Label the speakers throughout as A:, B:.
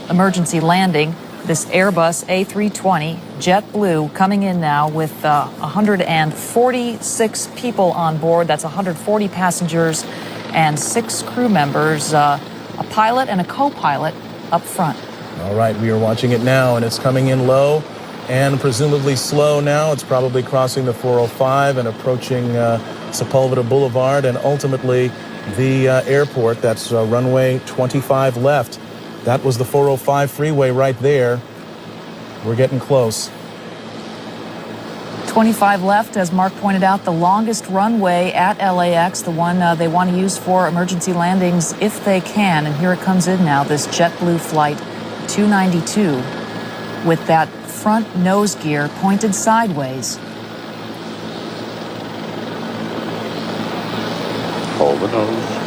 A: emergency landing. This Airbus A320 JetBlue coming in now with 146 people on board. That's 140 passengers and 6 crew members, a pilot and a co-pilot up front.
B: All right, we are watching it now, and it's coming in low and presumably slow now. It's probably crossing the 405 and approaching Sepulveda Boulevard and ultimately the airport. That's runway 25 left. That was the 405 freeway right there. We're getting close.
A: 25 left, as Mark pointed out, the longest runway at LAX, the one they want to use for emergency landings if they can. And here it comes in now, this JetBlue flight 292 with that front nose gear pointed sideways.
C: Hold the nose.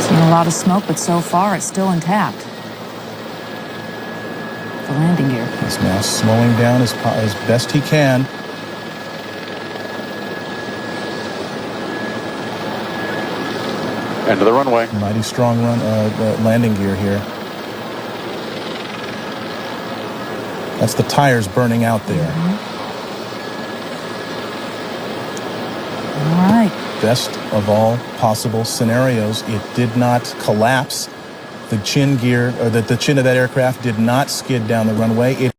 A: Seen a lot of smoke, but so far it's still intact. The landing gear.
B: He's now slowing down as best he can.
C: End of the runway.
B: Mighty strong landing gear here. That's the tires burning out there.
A: All right.
B: Best of all possible scenarios, it did not collapse. The chin gear, or the chin of that aircraft did not skid down the runway. It